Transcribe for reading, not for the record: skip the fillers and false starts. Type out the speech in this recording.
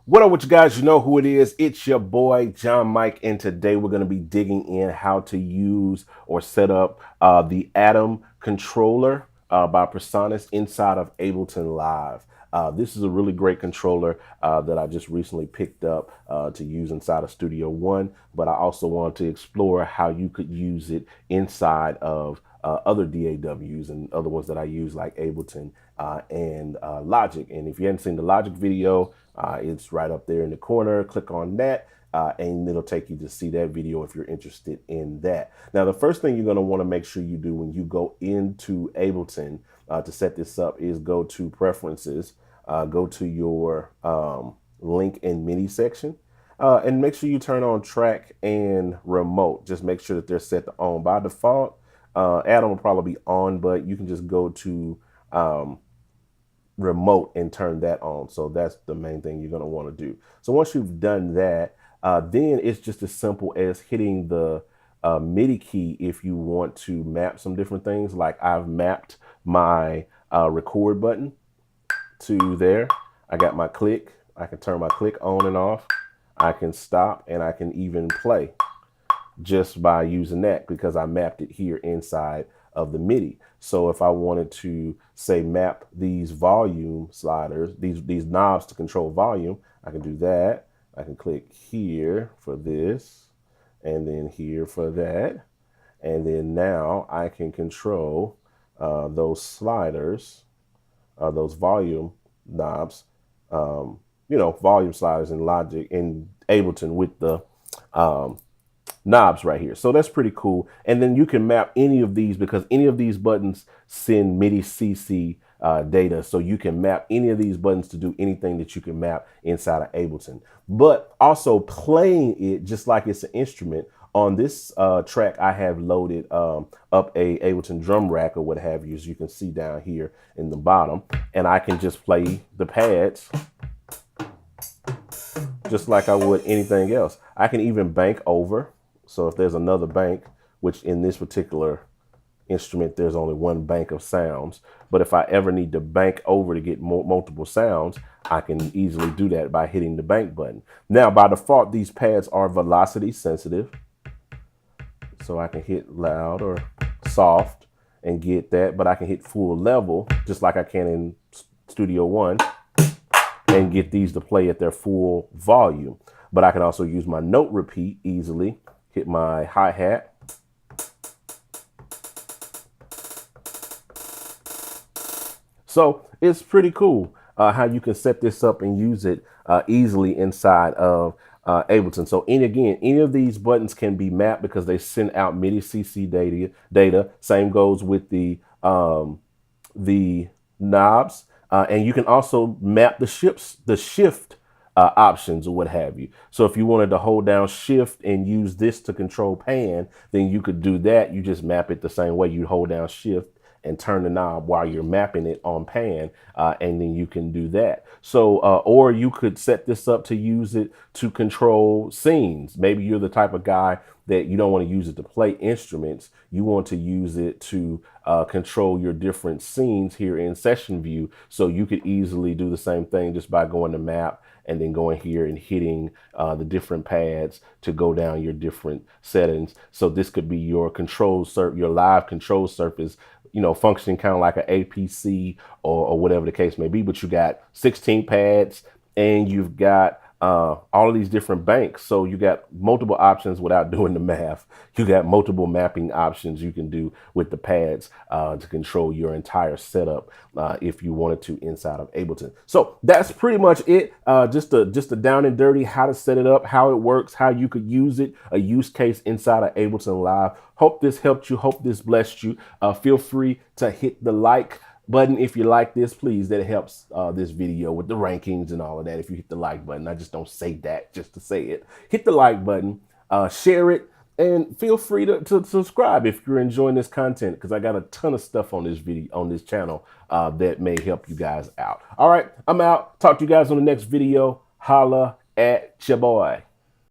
What up with you guys? You know who it is. It's your boy, John Mike. And today we're going to be digging in how to use or set up the Atom controller by Presonus inside of Ableton Live. This is a really great controller that I just recently picked up to use inside of Studio One. But I also wanted to explore how you could use it inside of other DAWs and other ones that I use like Ableton and Logic. And if you haven't seen the Logic video, it's right up there in the corner. Click on that and it'll take you to see that video if you're interested in that. Now, the first thing you're going to want to make sure you do when you go into Ableton to set this up is go to Preferences, go to your link and MIDI section. And make sure you turn on track and remote. Just make sure that they're set to on. By default, Atom will probably be on, but you can just go to remote and turn that on. So that's the main thing you're going to want to do. So once you've done that, then it's just as simple as hitting the MIDI key if you want to map some different things. Like I've mapped my record button to there. I got my click. I can turn my click on and off. I can stop and I can even play just by using that because I mapped it here inside of the MIDI. So if I wanted to say map these volume sliders, these knobs to control volume, I can do that. I can click here for this and then here for that. And then now I can control those sliders, those volume knobs, volume sliders in Logic in Ableton with the knobs right here. So that's pretty cool. And then you can map any of these because any of these buttons send MIDI CC data. So you can map any of these buttons to do anything that you can map inside of Ableton. But also playing it just like it's an instrument. On this track, I have loaded up a Ableton drum rack or what have you, as you can see down here in the bottom. And I can just play the pads just like I would anything else. I can even bank over. So if there's another bank, which in this particular instrument, there's only one bank of sounds. But if I ever need to bank over to get multiple sounds, I can easily do that by hitting the bank button. Now, by default, these pads are velocity sensitive. So I can hit loud or soft and get that, but I can hit full level just like I can in Studio One and get these to play at their full volume. But I can also use my note repeat easily, hit my hi-hat. So it's pretty cool how you can set this up and use it easily inside of Ableton. So any of these buttons can be mapped because they send out MIDI CC data. Same goes with the knobs. And you can also map the shift options or what have you. So if you wanted to hold down shift and use this to control pan, then you could do that. You just map it the same way. You hold down shift and turn the knob while you're mapping it on pan, and then you can do that. So, or you could set this up to use it to control scenes. Maybe you're the type of guy that you don't want to use it to play instruments. You want to use it to control your different scenes here in session view. So you could easily do the same thing just by going to map and then going here and hitting the different pads to go down your different settings. So this could be your your live control surface, functioning kind of like an APC or whatever the case may be. But you got 16 pads and you've got all of these different banks. So you got multiple options without doing the math. You got multiple mapping options you can do with the pads to control your entire setup if you wanted to inside of Ableton. So that's pretty much it. Just a down and dirty how to set it up, how it works, how you could use it, a use case inside of Ableton Live. Hope this helped you. Hope this blessed you. Feel free to hit the like button if you like this, please. That helps this video with the rankings and all of that. If you hit the like button, I just don't say that just to say it. Hit the like button, share it, and feel free to subscribe if you're enjoying this content, because I got a ton of stuff on this video, on this channel that may help you guys out. All right, I'm out. Talk to you guys on the next video. Holla at your boy.